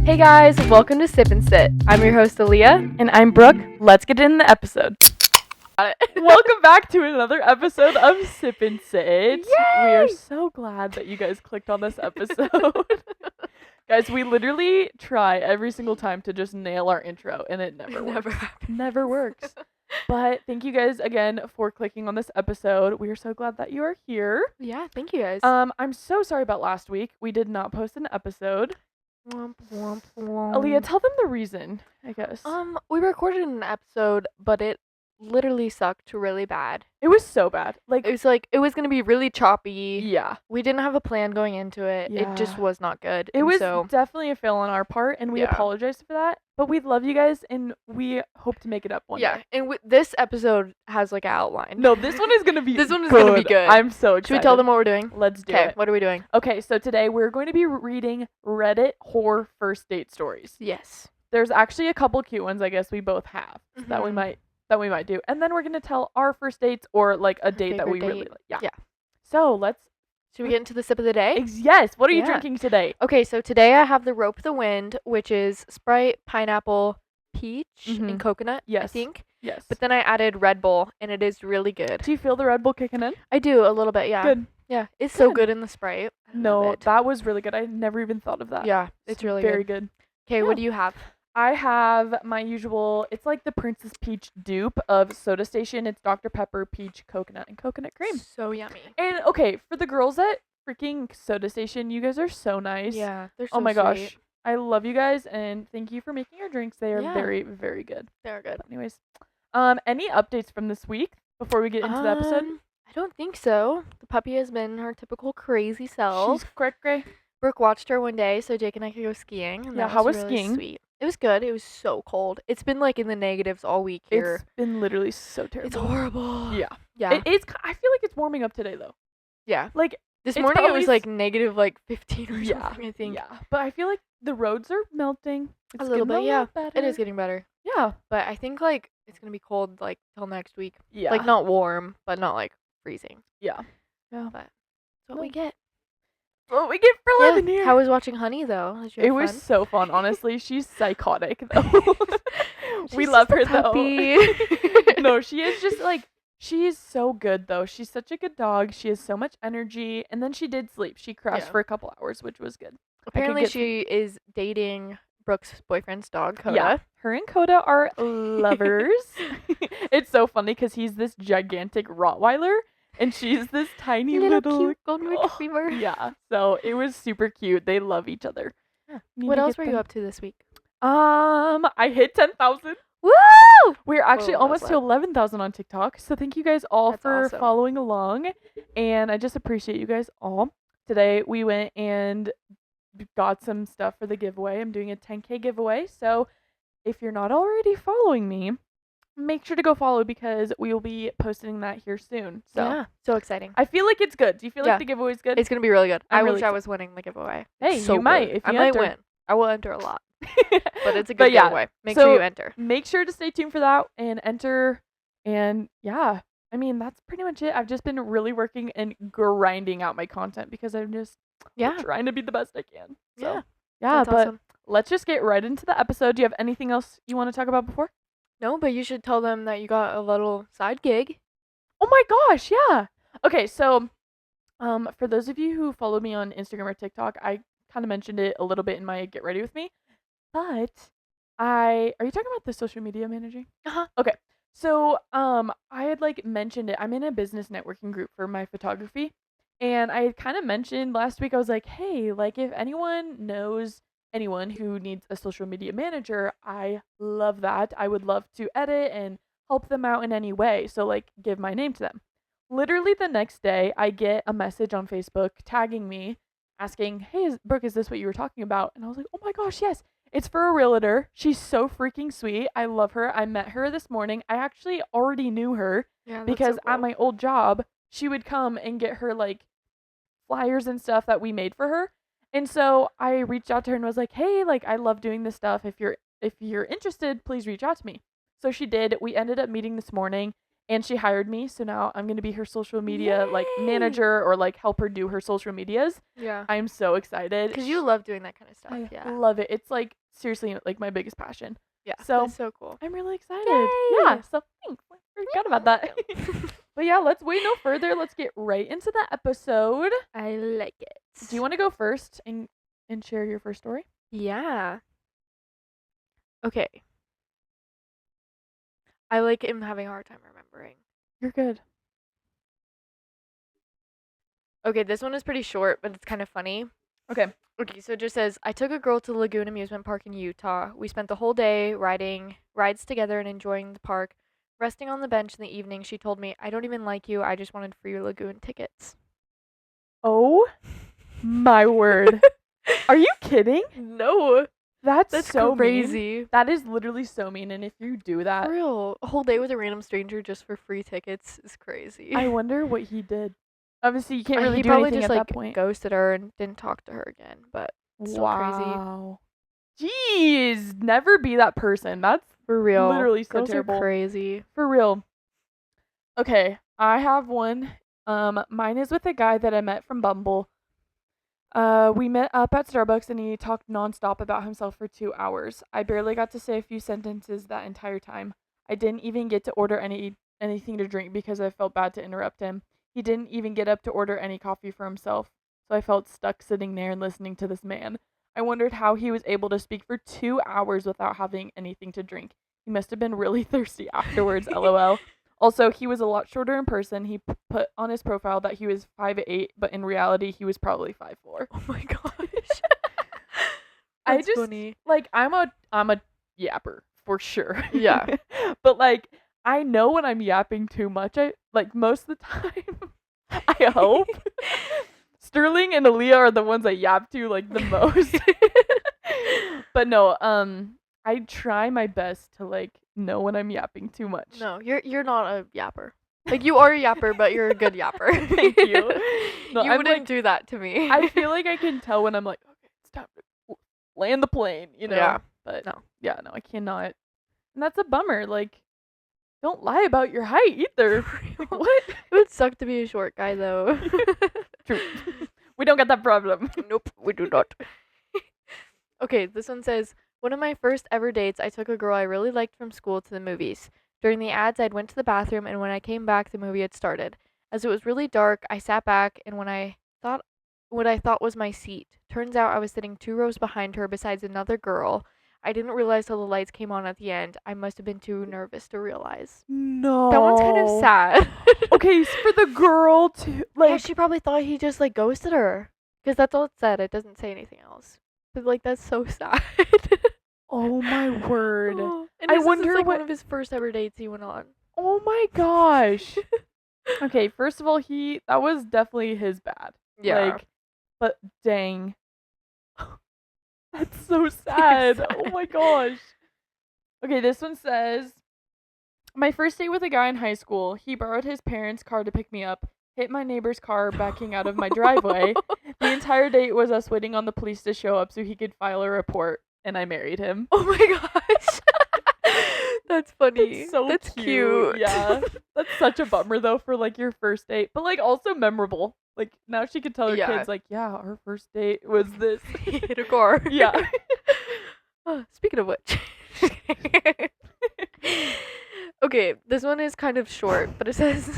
Hey guys, welcome to Sip and Sit. I'm your host Aaliyah. And I'm Brooke. Let's get in the episode. Welcome back to another episode of Sip and Sit. We are so glad that you guys clicked on this episode. Guys, we literally try every single time to just nail our intro, and it never works. But thank you guys again for clicking on this episode. We are so glad that you are here. Yeah, thank you guys. I'm so sorry about last week. We did not post an episode. Aaliyah, tell them the reason, I guess. We recorded an episode, but it literally sucked really bad. It was so bad. It was gonna be really choppy. Yeah. We didn't have a plan going into it. Yeah. It just was not good. It was definitely a fail on our part, and we apologize for that. But we love you guys, and we hope to make it up one day. Yeah, and this episode has like an outline. No, this one is gonna be good. I'm so excited. Should we tell them what we're doing? Let's do it. Okay, what are we doing? Okay, so today we're going to be reading Reddit horror first date stories. Yes. There's actually a couple cute ones I guess we both have that we might do. And then we're going to tell our first dates or like a date that we really like. Yeah. So, should we get into the sip of the day? Yes. What are you drinking today? Okay, so today I have the Rope the Wind, which is Sprite, pineapple, peach, and coconut, I think. Yes. But then I added Red Bull, and it is really good. Do you feel the Red Bull kicking in? I do, a little bit, yeah. Good. Yeah, it's so good in the Sprite. No, that was really good. I never even thought of that. Yeah, it's really very good. Okay, what do you have? I have my usual, it's like the Princess Peach dupe of Soda Station. It's Dr. Pepper, peach, coconut, and coconut cream. So yummy. And okay, for the girls at freaking Soda Station, you guys are so nice. Yeah, they're so Oh my sweet. gosh. I love you guys, and thank you for making our drinks. They are very, very good. They're good. But anyways, any updates from this week before we get into the episode? I don't think so. The puppy has been her typical crazy self. She's cray. Brooke watched her one day so Jake and I could go skiing. And how was really skiing? Sweet. It was good. It was so cold. It's been like in the negatives all week here. It's been literally so terrible. It's horrible. Yeah. Yeah. It is. I feel like it's warming up today though. Yeah. Like this morning it was like negative like 15 or something, I think. Yeah. But I feel like the roads are melting. It's a little bit, yeah. Better. It is getting better. Yeah. But I think like it's gonna be cold like till next week. Yeah. Like not warm, but not like freezing. Yeah. Yeah. But that's what we get. What we get for living here. How was watching Honey though? It was so fun, honestly. She's psychotic though. We love her though. No, she is just like, she is so good though. She's such a good dog. She has so much energy. And then she did sleep. She crashed for a couple hours, which was good. Apparently she is dating Brooke's boyfriend's dog, Coda. Yeah, her and Coda are lovers. It's so funny because he's this gigantic Rottweiler. And she's this tiny little cute golden retriever. Yeah, so it was super cute. They love each other. Yeah. What else were you up to this week? I hit 10,000. Woo! We're actually almost to 11,000 on TikTok. So thank you guys all for following along. And I just appreciate you guys all. Today we went and got some stuff for the giveaway. I'm doing a 10K giveaway. So if you're not already following me, make sure to go follow because we will be posting that here soon. So yeah, so exciting. I feel like it's good. Do you feel like the giveaway is good? It's gonna be really good. I wish wish I was winning the giveaway. Hey, so you might. If you might win. I will enter a lot. But it's a good giveaway. Make sure you enter. Make sure to stay tuned for that and enter. And yeah, I mean that's pretty much it. I've just been really working and grinding out my content because I'm just trying to be the best I can. So, yeah, but awesome. Let's just get right into the episode. Do you have anything else you want to talk about before? No, but you should tell them that you got a little side gig. Oh my gosh, yeah. Okay, so for those of you who follow me on Instagram or TikTok, I kind of mentioned it a little bit in my Get Ready With Me. But are you talking about the social media managing? Uh-huh. Okay. So I had like mentioned it. I'm in a business networking group for my photography. And I had kind of mentioned last week, I was like, hey, like if anyone knows anyone who needs a social media manager, I love that. I would love to edit and help them out in any way. So like give my name to them. Literally the next day, I get a message on Facebook tagging me asking, hey, Brooke, is this what you were talking about? And I was like, oh my gosh, yes. It's for a realtor. She's so freaking sweet. I love her. I met her this morning. I actually already knew her because at my old job, she would come and get her like flyers and stuff that we made for her. And so I reached out to her and was like, hey, like I love doing this stuff. If you're interested, please reach out to me. So she did. We ended up meeting this morning And she hired me, so now I'm going to be her social media like Yay! manager or like help her do her social medias. Yeah. I'm so excited. Because you love doing that kind of stuff. I love it. It's like seriously like my biggest passion. Yeah. So That's so cool. I'm really excited. Yay! Yeah. So thanks. I forgot about that. But yeah, let's wait no further. Let's get right into the episode. I like it. Do you want to go first and share your first story? Yeah. Okay. I like am having a hard time remembering. You're good. Okay, this one is pretty short, but it's kind of funny. Okay. Okay, so it just says, I took a girl to the Lagoon Amusement Park in Utah. We spent the whole day riding rides together and enjoying the park. Resting on the bench in the evening, she told me, I don't even like you. I just wanted free lagoon tickets. Oh my word. Are you kidding? No. That's so crazy. Mean. That is literally so mean. And if you do that. For real. A whole day with a random stranger just for free tickets is crazy. I wonder what he did. Obviously, you can't really he do probably anything just at like that point. Ghosted her and didn't talk to her again, but still wow. Jeez. Never be that person. That's for real. Literally so Girls terrible. Are crazy. For real. Okay, I have one. Mine is with a guy that I met from Bumble. We met up at Starbucks and he talked nonstop about himself for 2 hours. I barely got to say a few sentences that entire time. I didn't even get to order anything to drink because I felt bad to interrupt him. He didn't even get up to order any coffee for himself, so I felt stuck sitting there and listening to this man. I wondered how he was able to speak for 2 hours without having anything to drink. He must have been really thirsty afterwards, lol. Also, he was a lot shorter in person. He put on his profile that he was 5'8", but in reality, he was probably 5'4". Oh my gosh. I That's just funny. like I'm a yapper for sure. Yeah. But like I know when I'm yapping too much. I like most of the time. I hope. Sterling and Aaliyah are the ones I yap to like the most. But no, I try my best to like know when I'm yapping too much. No, you're not a yapper. Like you are a yapper, but you're a good yapper. Thank you. No, you I'm wouldn't like, do that to me. I feel like I can tell when I'm like, okay, it's time to land the plane, you know? Yeah. But no. Yeah, no, I cannot. And that's a bummer. Like, don't lie about your height either. Like, what? It would suck to be a short guy though. True. We don't get that problem. Nope, we do not. Okay, this one says, one of my first ever dates, I took a girl I really liked from school to the movies. During the ads, I'd went to the bathroom, and when I came back, the movie had started. As it was really dark, I sat back, and what I thought was my seat. Turns out I was sitting 2 rows behind her besides another girl. I didn't realize till the lights came on at the end. I must have been too nervous to realize. No. That one's kind of sad. Okay, so for the girl to like, yeah, she probably thought he just like ghosted her, because that's all it said. It doesn't say anything else. But like that's so sad. oh my word. And I this wonder is like what one of his first ever dates he went on. Oh my gosh. Okay, first of all, that was definitely his bad. Yeah. Like, but dang. That's so sad. Oh my gosh. Okay, this one says, my first date with a guy in high school. He borrowed his parents' car to pick me up, hit my neighbor's car backing out of my driveway. The entire date was us waiting on the police to show up so he could file a report, and I married him. Oh my gosh. That's funny. That's cute. Yeah. That's such a bummer though for like your first date, but like also memorable. Like now she could tell her kids like, yeah, our first date was this. He hit a car. Yeah. Speaking of which. Okay, this one is kind of short, but it says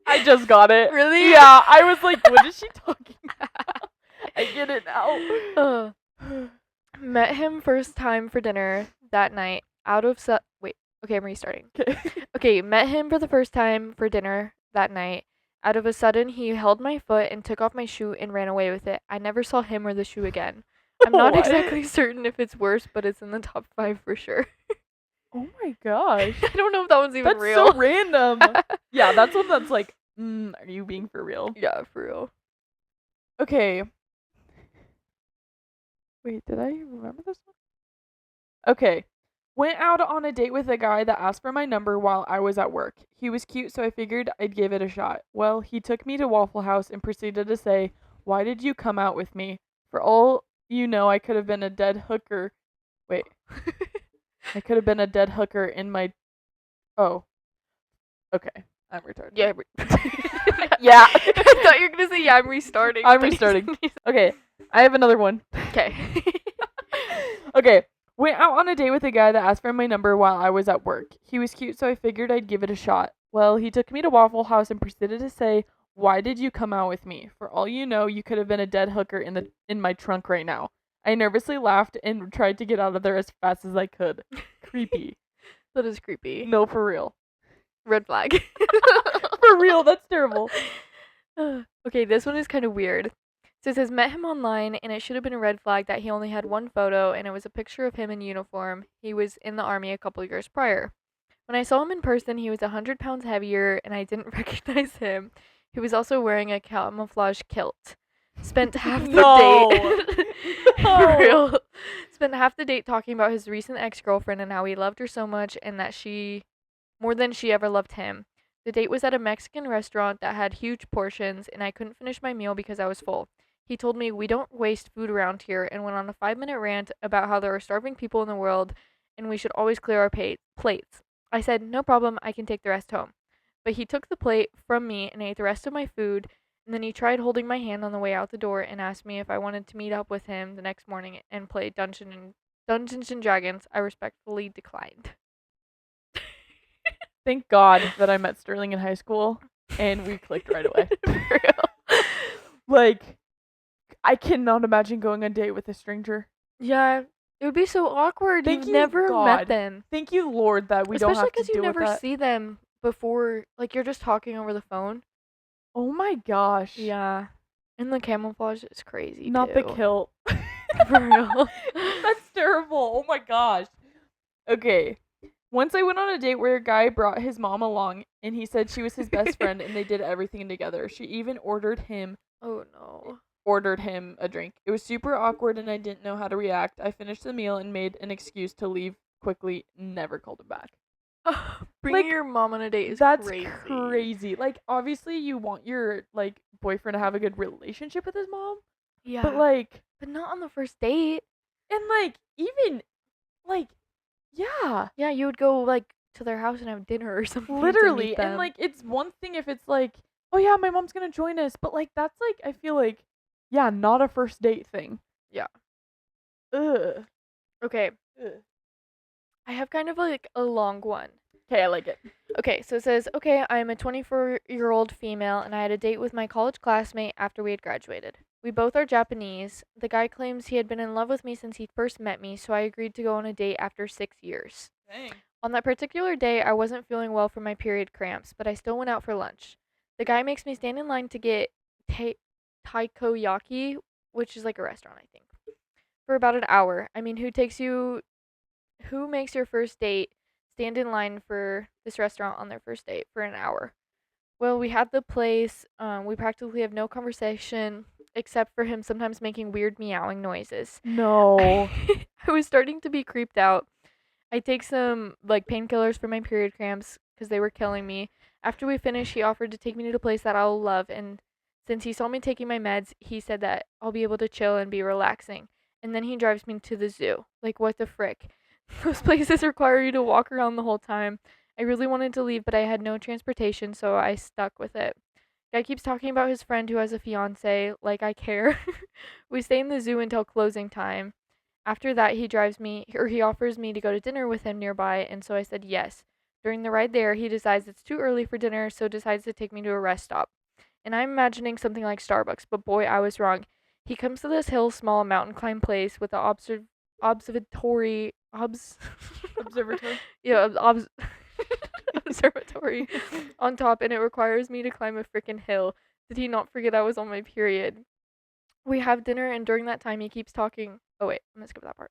I just got it. Really? Yeah, I was like, what is she talking about? I get it now. Met him first time for dinner that night okay, I'm restarting. Okay, met him for the first time for dinner that night. Out of a sudden, he held my foot and took off my shoe and ran away with it. I never saw him or the shoe again. I'm not exactly certain if it's worse, but it's in the top 5 for sure. Oh my gosh. I don't know if that one's even real. That's so random. Yeah, that's one that's like, are you being for real? Yeah, for real. Okay. Wait, did I remember this one? Okay. Went out on a date with a guy that asked for my number while I was at work. He was cute, so I figured I'd give it a shot. Well, he took me to Waffle House and proceeded to say, "Why did you come out with me? For all you know, I could have been a dead hooker." Wait. I could have been a dead hooker in my... Oh. Okay, I'm retarded. Yeah. Yeah. I thought you were gonna say yeah. I'm restarting. I'm restarting. Okay, I have another one. Okay. Okay, went out on a date with a guy that asked for my number while I was at work. He was cute, so I figured I'd give it a shot. Well, he took me to Waffle House and proceeded to say, "Why did you come out with me? For all you know, you could have been a dead hooker in my trunk right now." I nervously laughed and tried to get out of there as fast as I could. Creepy. That is creepy. No, for real. Red flag. For real, that's terrible. Okay, this one is kind of weird. So it says, met him online, and it should have been a red flag that he only had one photo, and it was a picture of him in uniform. He was in the army a couple years prior. When I saw him in person, he was 100 pounds heavier, and I didn't recognize him. He was also wearing a camouflage kilt. Spent half the date. For real. Spent half the date talking about his recent ex girlfriend and how he loved her so much, and that she more than she ever loved him. The date was at a Mexican restaurant that had huge portions, and I couldn't finish my meal because I was full. He told me we don't waste food around here and went on a 5-minute rant about how there are starving people in the world and we should always clear our plates. I said, no problem, I can take the rest home. But he took the plate from me and ate the rest of my food, and then he tried holding my hand on the way out the door and asked me if I wanted to meet up with him the next morning and play Dungeons and Dragons. I respectfully declined. Thank God that I met Sterling in high school and we clicked right away. For real. Like, I cannot imagine going on a date with a stranger. Yeah, it would be so awkward. Thank You've you, never God. met them. Thank you, Lord, that we don't Especially have to because you deal with never that. see them before. Like, you're just talking over the phone. Oh my gosh. Yeah. And the camouflage is crazy, Not too. the kilt. For real. That's terrible. Oh my gosh. Okay. Once I went on a date where a guy brought his mom along and he said she was his best friend and they did everything together. She even ordered him Oh, no. a drink. It was super awkward and I didn't know how to react. I finished the meal and made an excuse to leave quickly, never called him back. Bringing Like, your mom on a date is That's crazy. crazy. Like, obviously you want your like boyfriend to have a good relationship with his mom, Yeah. but like, But not on the first date. and like even like, yeah, Yeah, you would go, like, to their house and have dinner or something. to literally. meet And them. like, it's one thing if it's like, oh yeah, my mom's gonna join us, but like that's like, I feel like, yeah, not a first date thing. Yeah. Ugh. Okay. Ugh. I have kind of like a long one. Okay, I like it. Okay, so it says, okay, I am a 24-year-old female and I had a date with my college classmate after we had graduated. We both are Japanese. The guy claims he had been in love with me since he first met me, so I agreed to go on a date after 6 years. Dang. On that particular day, I wasn't feeling well from my period cramps, but I still went out for lunch. The guy makes me stand in line to get takoyaki, which is like a restaurant, I think, for about an hour. I mean, who makes your first date stand in line for this restaurant on their first date for an hour? Well, we had the place. We practically have no conversation except for him sometimes making weird meowing noises. No. I was starting to be creeped out. I take some like painkillers for my period cramps because they were killing me. After we finished, he offered to take me to a place that I'll love, and since he saw me taking my meds, he said that I'll be able to chill and be relaxing. And then he drives me to the zoo. Like, what the frick? Those places require you to walk around the whole time. I really wanted to leave, but I had no transportation, so I stuck with it. Guy keeps talking about his friend who has a fiance, like I care. We stay in the zoo until closing time. After that, he offers me to go to dinner with him nearby, and so I said yes. During the ride there, he decides it's too early for dinner, so decides to take me to a rest stop. And I'm imagining something like Starbucks, but boy, I was wrong. He comes to this small mountain climb place with the observatory, Observatory. yeah, observatory on top, and it requires me to climb a freaking hill. Did he not forget I was on my period? We have dinner, and during that time, he keeps talking. Oh wait, I'm gonna skip that part.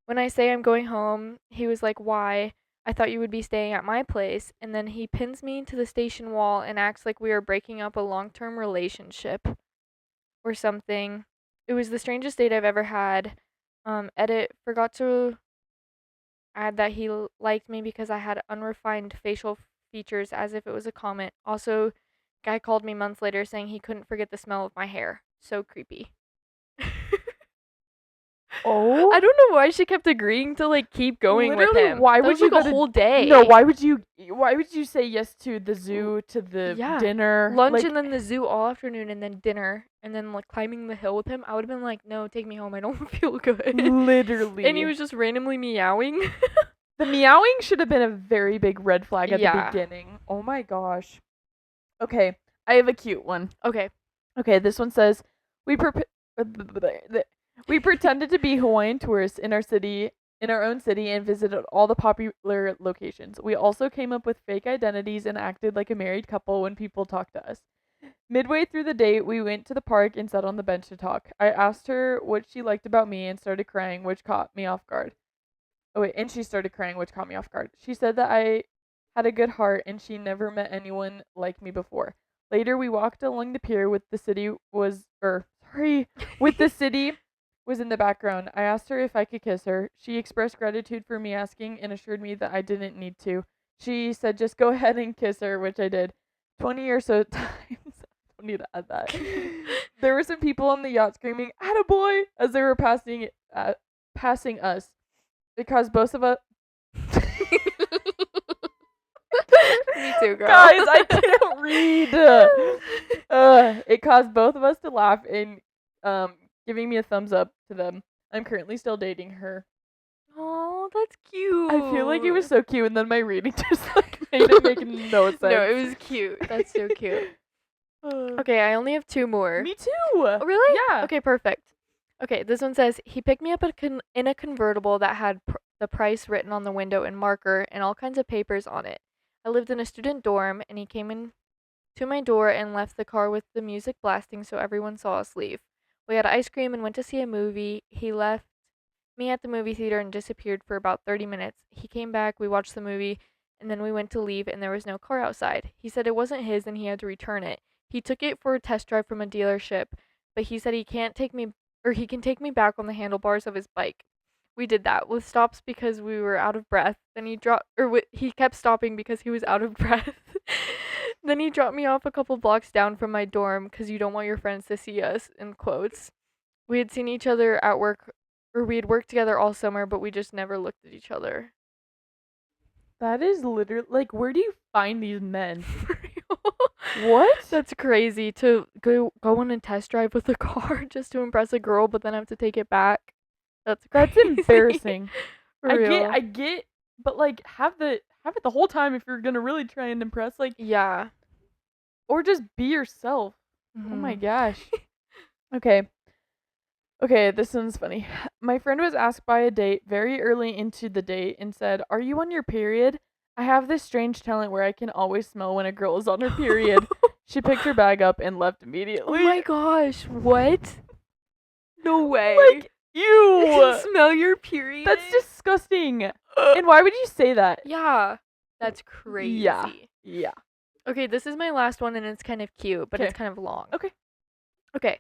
When I say I'm going home, he was like, "Why? I thought you would be staying at my place." And then he pins me to the station wall and acts like we are breaking up a long-term relationship or something. It was the strangest date I've ever had. Edit, forgot to add that he liked me because I had unrefined facial features as if it was a comment. Also, guy called me months later saying he couldn't forget the smell of my hair. So creepy. Oh, I don't know why she kept agreeing to like keep going with literally, him. why That would was you like go a to whole no, day. why would you say yes to the L- zoo, to the Yeah. dinner? Lunch and Like then the zoo all afternoon and then dinner and then like climbing the hill with him. I would have been like, "No, take me home. I don't feel good." And he literally. was just randomly meowing. The meowing should have been a very big red flag at the Yeah. beginning. Oh my gosh. Okay, I have a cute one. Okay. Okay, this one says we we pretended to be Hawaiian tourists in our own city, and visited all the popular locations. We also came up with fake identities and acted like a married couple when people talked to us. Midway through the date, we went to the park and sat on the bench to talk. I asked her what she liked about me and started crying, which caught me off guard. Oh wait, and she started crying, which caught me off guard. She said that I had a good heart and she never met anyone like me before. Later, we walked along the pier with the city was, with the city was in the background. I asked her if I could kiss her. She expressed gratitude for me asking and assured me that I didn't need to. She said just go ahead and kiss her, which I did 20 or so times. I don't need to add that. There were some people on the yacht screaming "Attaboy" as they were passing us. It caused both of us. Me too, girl. Guys, I can't read. It caused both of us to laugh and giving me a thumbs up to them. I'm currently still dating her. Oh, that's cute. I feel like it was so cute, and then my reading just like made it make no sense. No, it was cute. That's so cute. Okay, I only have two more. Me too. Oh, really? Yeah. Okay, perfect. Okay, this one says he picked me up in a convertible that had the price written on the window in marker and all kinds of papers on it. I lived in a student dorm, and he came in to my door and left the car with the music blasting so everyone saw us leave. We had ice cream and went to see a movie. He left me at the movie theater and disappeared for about 30 minutes. He came back, we watched the movie, and then we went to leave and there was no car outside. He said it wasn't his and he had to return it. He took it for a test drive from a dealership, but he said he can take me back on the handlebars of his bike. We did that with stops because we were out of breath. Then he kept stopping because he was out of breath. Then he dropped me off a couple blocks down from my dorm cuz you don't want your friends to see us in quotes. We had seen each other at work or we had worked together all summer, but we just never looked at each other. That is literally like, where do you find these men? For real. What? That's crazy to go on a test drive with a car just to impress a girl, but then have to take it back. That's That's crazy. embarrassing. For I real. get, but like have it the whole time if you're gonna really try and impress, like, Yeah. or just be yourself. Oh my Mhm. gosh. Okay. Okay, this one's funny. My friend was asked by a date very early into the date and said, "Are you on your period? I have this strange talent where I can always smell when a girl is on her period." She picked her bag up and left Oh immediately. my gosh, what? No way. Like, You can ew. smell your period? That's disgusting. And why would you say that? Yeah. That's crazy. Yeah. Yeah. Okay, this is my last one and it's kind of cute, but it's 'Kay. kind of long. Okay. Okay.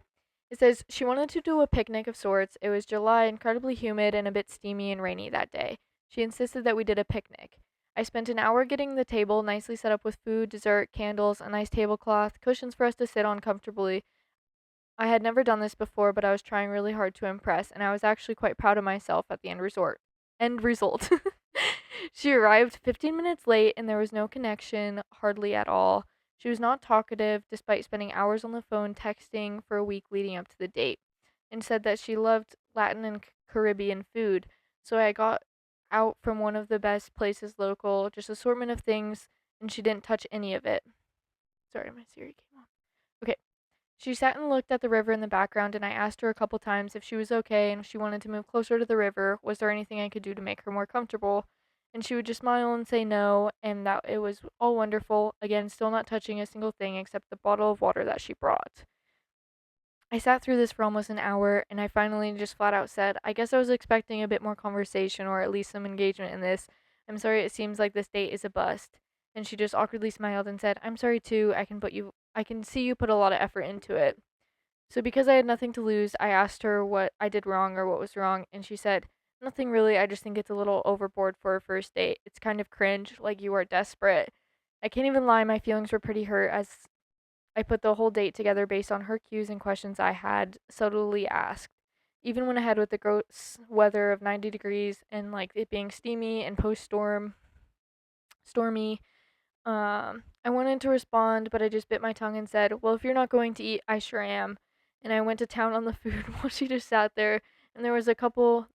It says she wanted to do a picnic of sorts. It was July, incredibly humid and a bit steamy and rainy that day. She insisted that we did a picnic. I spent an hour getting the table nicely set up with food, dessert, candles, a nice tablecloth, cushions for us to sit on comfortably. I had never done this before, but I was trying really hard to impress, and I was actually quite proud of myself at the end result. She arrived 15 minutes late, and there was no connection, hardly at all. She was not talkative, despite spending hours on the phone texting for a week leading up to the date, and said that she loved Latin and Caribbean food. So I got out from one of the best places local, just assortment of things, and she didn't touch any of it. Sorry, my Siri came on. Okay. She sat and looked at the river in the background, and I asked her a couple times if she was okay and if she wanted to move closer to the river. Was there anything I could do to make her more comfortable? And she would just smile and say no, and that it was all wonderful. Again, still not touching a single thing except the bottle of water that she brought. I sat through this for almost an hour, and I finally just flat out said, I guess I was expecting a bit more conversation or at least some engagement in this. I'm sorry it seems like this date is a bust. And she just awkwardly smiled and said, I'm sorry too. I can see you put a lot of effort into it. So because I had nothing to lose, I asked her what I did wrong or what was wrong, and she said, nothing really. I just think it's a little overboard for a first date. It's kind of cringe, like you are desperate. I can't even lie, my feelings were pretty hurt as I put the whole date together based on her cues and questions I had subtly asked. even went ahead with the gross weather of 90 degrees and like it being steamy and stormy. I wanted to respond, but I just bit my tongue and said, "Well, if you're not going to eat, I sure am." And I went to town on the food while she just sat there. And there was a couple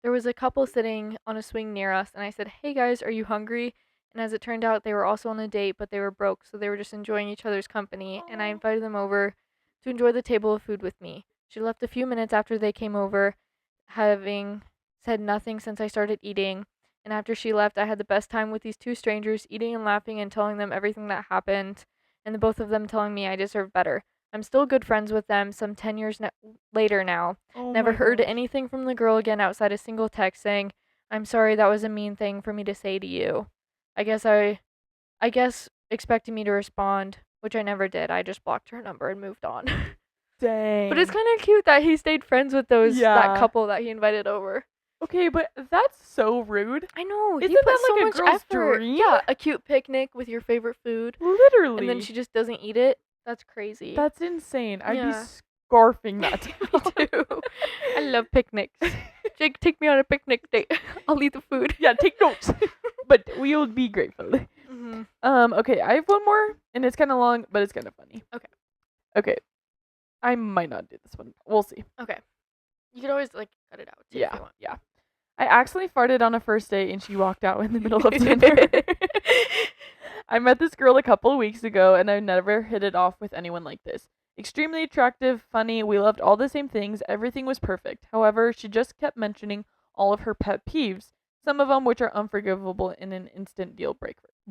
sitting on a swing near us, and I said, "Hey guys, are you hungry?" And as it turned out, they were also on a date, but they were broke, so they were just enjoying each other's company, and I Oh, invited them over to enjoy the table of food with me. She left a few minutes after they came over, having said nothing since I started eating. And after she left, I had the best time with these two strangers, eating and laughing and telling them everything that happened, and the both of them telling me I deserve better. I'm still good friends with them some 10 years later now. oh Never my heard gosh. anything from the girl again outside a single text saying, "I'm sorry that was a mean thing for me to say to you." I guess I guess expecting me to respond, which I never did. I just blocked her number and moved on. But it's Dang. kind of cute that he stayed friends with that Yeah. couple that he invited over. Okay, but that's so rude. I know, he Isn't put that so like a much girl's effort. dream? Yeah, a cute picnic with your favorite food, and then Literally. she just doesn't eat it. That's crazy. That's insane. I'd be Yeah. scarfing that Me down. too. I love picnics. Jake, take me on a picnic date. I'll eat the food. Yeah, take notes. But we'll be grateful. Mhm. Okay, I have one more, and it's kind of long, but it's kind of funny. Okay. Okay, I might not do this one. We'll see. Okay. You could always like cut it out too if Yeah, you want. yeah. I accidentally farted on a first date, and she walked out in the middle of dinner. I met this girl a couple of weeks ago, and I've never hit it off with anyone like this. Extremely attractive, funny, we loved all the same things, everything was perfect. However, she just kept mentioning all of her pet peeves, some of them which are unforgivable in an instant deal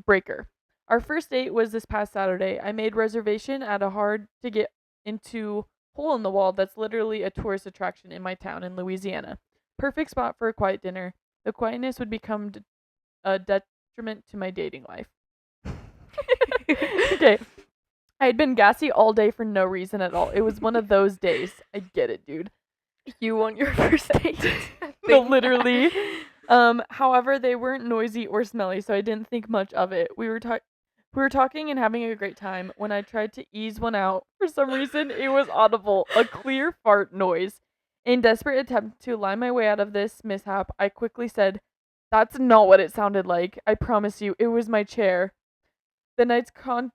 breaker. Our first date was this past Saturday. I made reservation at a hard to get into hole in the wall that's literally a tourist attraction in my town in Louisiana. Perfect spot for a quiet dinner. The quietness would become a detriment to my dating life. Okay. I had been gassy all day for no reason at all. It was one of those days. I get it, dude. You on your first date. No, Think literally. that. However, they weren't noisy or smelly, so I didn't think much of it. We were talking and having a great time. When I tried to ease one out, for some reason it was audible, a clear fart noise. In desperate attempt to lie my way out of this mishap, I quickly said, "That's not what it sounded like. I promise you, it was my chair." The night's con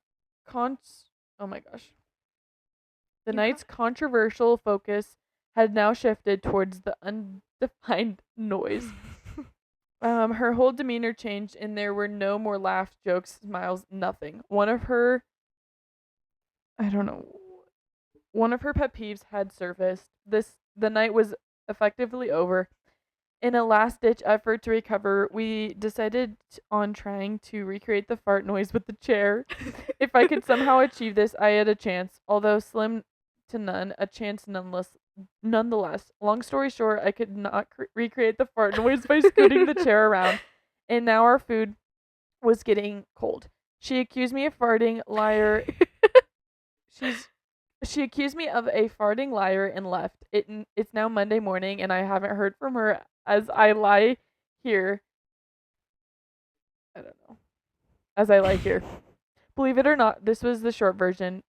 oh my gosh. The You got night's controversial focus had now shifted towards the undefined noise. Her whole demeanor changed, and there were no more laughs, jokes, smiles, nothing. I don't know, one of her pet peeves had surfaced. The night was effectively over. In a last ditch effort to recover, we decided on trying to recreate the fart noise with the chair. If I could somehow achieve this, I had a chance, although slim to none, a chance nonetheless. Nonetheless, long story short, I could not recreate the fart noise by scooting the chair around, and now our food was getting cold. She accused me of farting, liar. She's she accused me of a farting liar and left. It's now Monday morning, and I haven't heard from her as I lie here. I don't know. As I lie here. Believe it or not, this was the short version.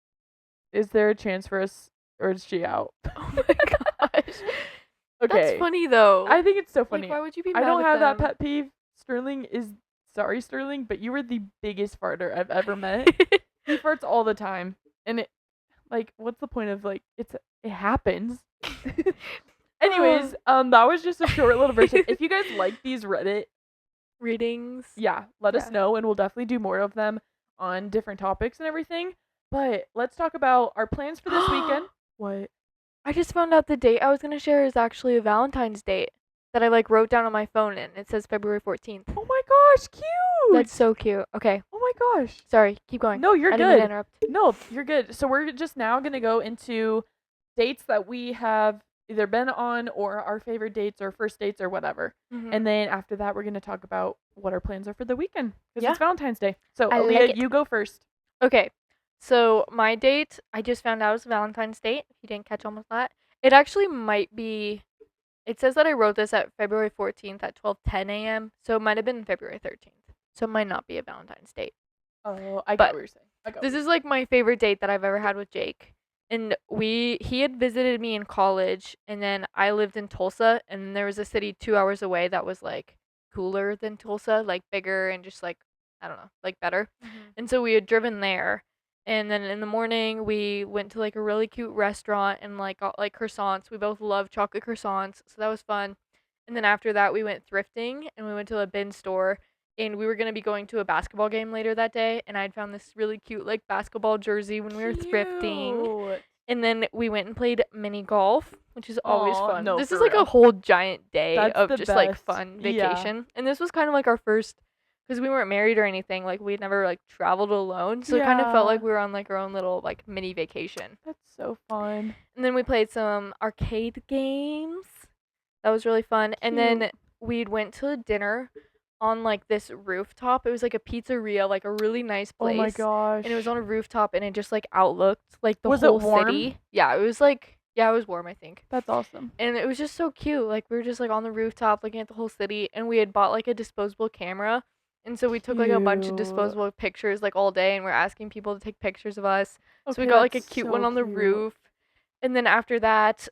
Is there a chance for us, or is she out? Oh my gosh. That's Okay. funny though. I think it's so Like, funny. why would you be I mad don't at have that them? pet peeve. Sorry, Sterling, but you were the biggest farter I've ever met. He farts all the time, and what's the point of it happens. Anyways, that was just a short little version. If you guys like these Reddit, Readings. yeah, let us Yeah. know, and we'll definitely do more of them on different topics and everything. But let's talk about our plans for this weekend. What? I just found out the date I was gonna share is actually a Valentine's date that I like wrote down on my phone and it says February 14th. Oh my gosh, That's cute! so cute. Okay, Oh my gosh. sorry, keep going. No, you're I didn't mean to good. interrupt. No, you're good. So we're just now gonna go into dates that we have either been on or our favorite dates or first dates or whatever. Mhm. And then after that, we're gonna talk about what our plans are for the weekend because Yeah. it's Valentine's Day. So I like Aaliyah, it. you go first. Okay, so my date I just found out was Valentine's date. If you didn't catch on with that, it actually might be. It says that I wrote this at February 14th at 12:10 a.m. So it might have been February 13th. So it might not be a Valentine's date. Oh, I got But what you're saying. I got this what is like my favorite date that I've ever had with Jake. And he had visited me in college, and then I lived in Tulsa, and there was a city 2 hours away that was like cooler than Tulsa, like bigger and just like, I don't know, like better. Mhm. And so we had driven there, and then in the morning we went to like a really cute restaurant and like got like croissants. We both love chocolate croissants, so that was fun. And then after that we went thrifting, and we went to a bin store, and we were going to be going to a basketball game later that day, and I'd found this really cute like basketball jersey when we were thrifting. Cute. And then we went and played mini golf, which is always Aw, fun. no, This is for like a real. whole giant day That's of the just like best. fun Yeah. vacation. And this was kind of like our first, because we weren't married or anything. Like we'd never like traveled alone, so it kind of felt Yeah. like we were on like our own little like mini vacation. That's so fun. And then we played some arcade games. That was really fun. And Cute. then we'd went to dinner on like this rooftop. It was like a pizzeria, like a really nice Oh my place. gosh. And it was on a rooftop, and it just like outlooked like the Was it whole warm? city. Yeah, it was like, yeah, it was warm, I think. That's awesome. And it was just so cute. Like we were just like on the rooftop looking at the whole city, and we had bought like a disposable camera. And so we took like a bunch of Cute. disposable pictures like all day, and we're asking people to take pictures of us. So we Okay, got like a that's cute so one on the cute. roof. And then after that,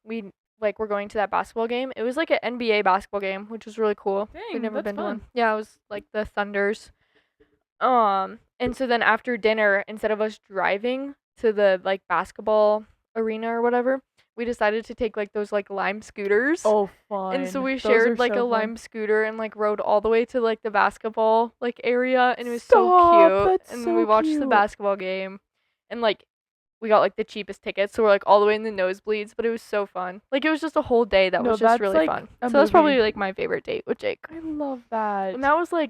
we like were going to that basketball game. It was like an NBA basketball game, which was really cool. Dang, We'd never that's been to one. fun. Yeah, it was like the Thunders. And so then after dinner, instead of us driving to the like basketball arena or whatever, we decided to take like those like lime scooters. Oh, fun. And so we Those shared are like a so fun. lime scooter and like rode all the way to like the basketball like area, and it was so Stop, cute. that's And so we watched the cute. basketball game, and like we got like the cheapest tickets, so we're like all the way in the nosebleeds, but it was so fun. Like it was just a whole day that No, was just that's really like fun. a So that's probably movie. like my favorite date with Jake. I love that. And that was like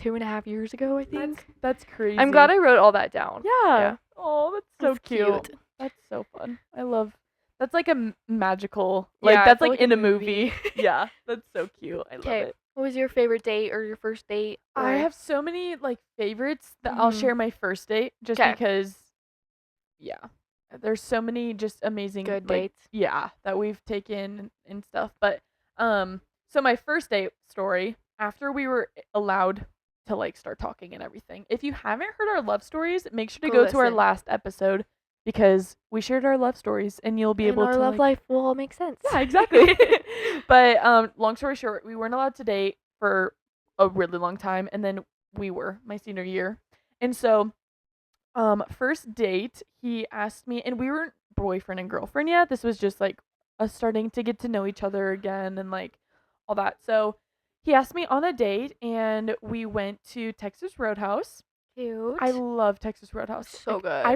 2.5 years ago, I think. That's crazy. I'm glad I wrote all that down. Yeah. Oh, that's so It's cute. That's so fun. I love. That's like a magical. Like Yeah, I that's feel like like a in a movie. movie. Yeah, that's so cute. I love Okay, it. what was your favorite date or your first date? I or- have so many like favorites that I'll Mhm. share my first date just 'Kay. because. Yeah, there's so many just amazing Good like, dates. yeah, that we've taken and stuff. But so my first date story after we were allowed to like start talking and everything. If you haven't heard our love stories, make sure to Go go to our listen. last episode because we shared our love stories and you'll be And able our to love like, life will all make sense. yeah, exactly. But long story short, we weren't allowed to date for a really long time, and then we were my senior year, and so first date, he asked me, and we weren't boyfriend and girlfriend yet. This was just like us starting to get to know each other again and like all that. So he asked me on a date, and we went to Texas Roadhouse. Cute. I love Texas Roadhouse. So Like, good.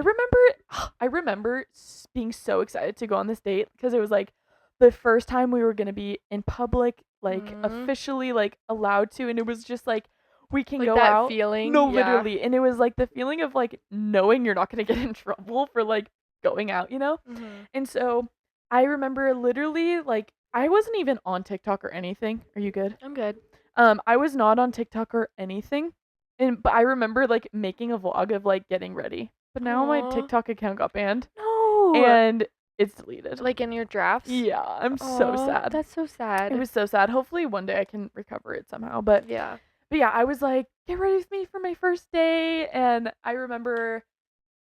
I remember being so excited to go on this date because it was like the first time we were gonna be in public, like Mhm. officially like allowed to, and it was just like we can Like go that out. feeling. No, yeah. literally, and it was like the feeling of like knowing you're not gonna get in trouble for like going out, you know. Mhm. And so I remember literally like I wasn't even on TikTok or anything. Are you good? I'm good. I was not on TikTok or anything. But I remember like making a vlog of like getting ready. But now my Aw. TikTok account got banned No. and it's deleted. like in your drafts. Yeah, I'm so Aw, sad. That's so sad. It was so sad. Hopefully one day I can recover it somehow. Yeah. But yeah, I was like, get ready with me for my first day, and I remember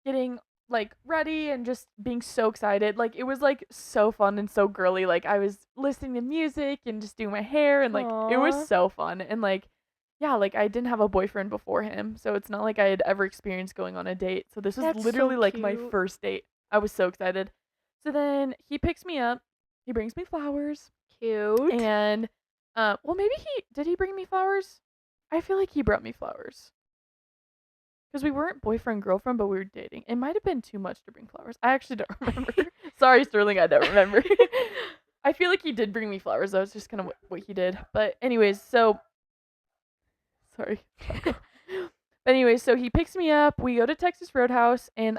getting like ready and just being so excited. Like it was like so fun and so girly. Like I was listening to music and just doing my hair and like it Aw. was so fun. And like yeah, like I didn't have a boyfriend before him, so it's not like I had ever experienced going on a date. So this was That's so literally like my cute. first date. I was so excited. So then he picks me up. He brings me flowers. Cute. And well maybe he bring me flowers? I feel like he brought me flowers. Because we weren't boyfriend girlfriend, but we were dating. It might have been too much to bring flowers. I actually don't remember. Sorry, Sterling, I don't remember. I feel like he did bring me flowers. That was just kind of what he did. But anyways, so sorry. But anyways, so he picks me up. We go to Texas Roadhouse, and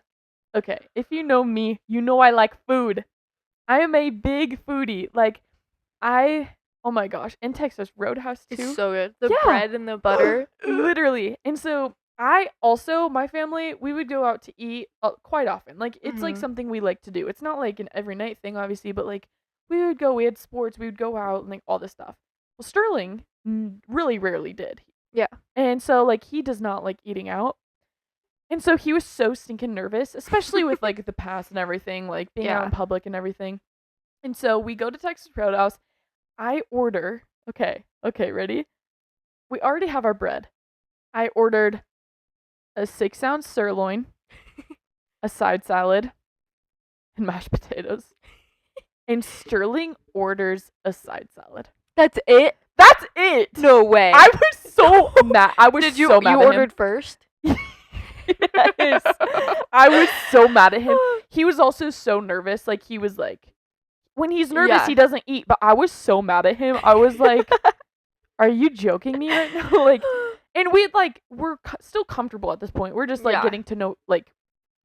okay, if you know me, you know I like food. I am a big foodie. Like oh my gosh, in Texas Roadhouse too. It's so good. The Yeah. bread and the butter. Literally. And so my family, we would go out to eat quite often. Like it's like Mhm. something we like to do. It's not like an every night thing, obviously, but like we had sports, we would go out and like all this stuff. Well, Sterling really rarely did. Yeah. And so like he does not like eating out. And so he was so stinking nervous, especially with like the pass and everything, like being out in public and everything. And so we go to Texas Roadhouse. I order. Okay, ready? We already have our bread. I ordered a 6-ounce sirloin, a side salad, and mashed potatoes. And Sterling orders a side salad. That's it? That's it. No way. I was so mad. I was so mad at him. You ordered first? Yes. I was so mad at him. He was also so nervous. Like, he was like, when he's nervous, he doesn't eat. But I was so mad at him. I was like, are you joking me right now? Like, and we're still comfortable at this point. We're just like getting to know, like,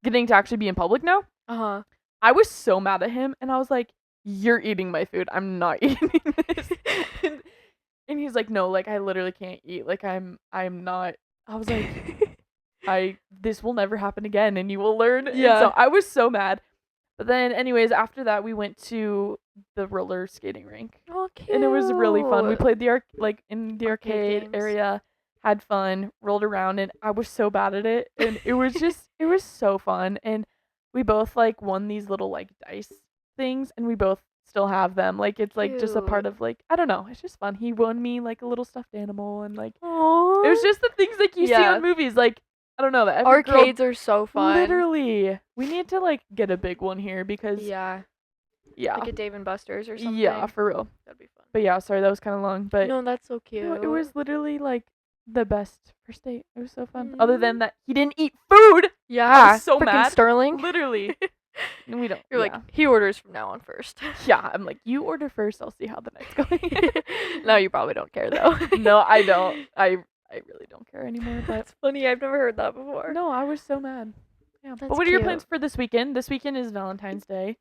getting to actually be in public now. I was so mad at him, and I was like, you're eating my food. I'm not eating this. And he's like, no, like, I literally can't eat. Like, I'm not. I was like, this will never happen again, and you will learn. Yeah. And so I was so mad. But then, anyways, after that, we went to the roller skating rink. Oh, cute. And it was really fun. We played in the arcade area, had fun, rolled around, and I was so bad at it. And it was it was so fun. And we both, like, won these little, like, dice things, and we both still have them. Like, it's like just a part of, like, I don't know, it's just fun. He won me like a little stuffed animal, and like, aww, it was just the things like you see on movies. Like, I don't know, that arcades are so fun. Literally, we need to like get a big one here because like a Dave and Buster's or something. Yeah, for real, that'd be fun. But yeah, sorry, that was kind of long, but no, that's so cute. It was literally like the best first date. It was so fun. Other than that, he didn't eat food. Yeah, I was so mad. Sterling, literally. And we don't. You're like, he orders from now on first. Yeah, I'm like, you order first. I'll see how the night's going. No, you probably don't care though. No, I don't. I really don't care anymore. But that's funny. I've never heard that before. No, I was so mad. Yeah. That's but what are your plans for this weekend? This weekend is Valentine's Day.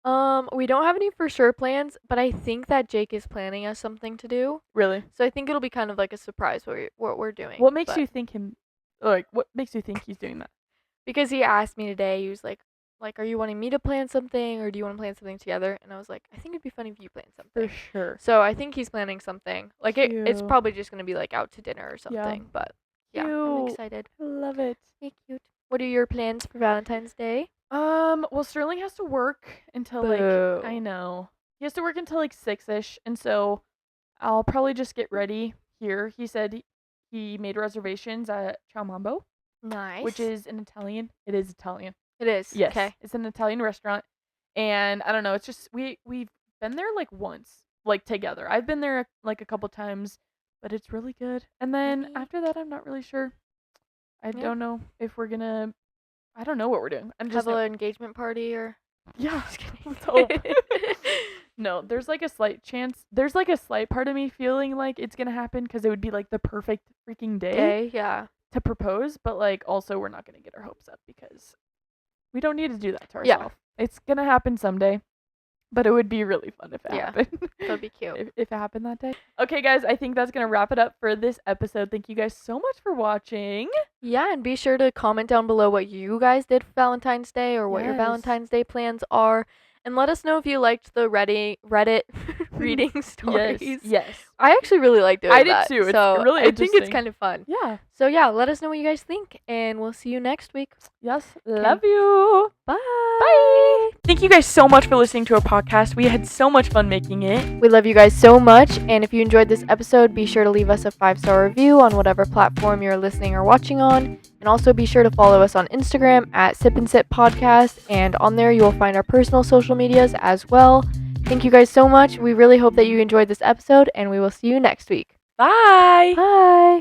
We don't have any for sure plans, but I think that Jake is planning us something to do. Really? So I think it'll be kind of like a surprise what we're doing. What makes you think what makes you think he's doing that? Because he asked me today. He was like, are you wanting me to plan something, or do you want to plan something together? And I was like, I think it'd be fun if you plan something. For sure. So I think he's planning something. Like, it's probably just gonna be like out to dinner or something. Yeah. But yeah, I'm excited. I love it. Hey, cute. What are your plans for Valentine's Day? Well, Sterling has to work until like, I know, he has to work until like 6ish, and so I'll probably just get ready here. He said he made reservations at Ciao Mambo. Nice. Which is an Italian. It is Italian. It is. Yes. Okay. It's an Italian restaurant, and I don't know. It's just we've been there like once, like together. I've been there like a couple times, but it's really good. And then after that, I'm not really sure. I don't know if we're gonna. I don't know what we're doing. I'm just have an engagement party or. Yeah. Just kidding. Let's hope. No, there's like a slight chance. There's like a slight part of me feeling like it's gonna happen because it would be like the perfect freaking day. Yeah. To propose, but like also we're not gonna get our hopes up because we don't need to do that to ourselves. Yeah. It's gonna happen someday, but it would be really fun if it happened. That'd be cute. if it happened that day. Okay, guys, I think that's gonna wrap it up for this episode. Thank you guys so much for watching. Yeah, and be sure to comment down below what you guys did for Valentine's Day or what your Valentine's Day plans are. And let us know if you liked the Reddit reading stories. Yes. I actually really liked doing that. I did too. It's so really interesting. I think it's kind of fun. Yeah. So yeah, let us know what you guys think, and we'll see you next week. Yes. Love you. Bye. Bye. Thank you guys so much for listening to our podcast. We had so much fun making it. We love you guys so much, and if you enjoyed this episode, be sure to leave us a 5-star review on whatever platform you're listening or watching on. And also be sure to follow us on Instagram at SIP&SIT Podcast, and on there you will find our personal social medias as well. Thank you guys so much. We really hope that you enjoyed this episode, and we will see you next week. Bye. Bye.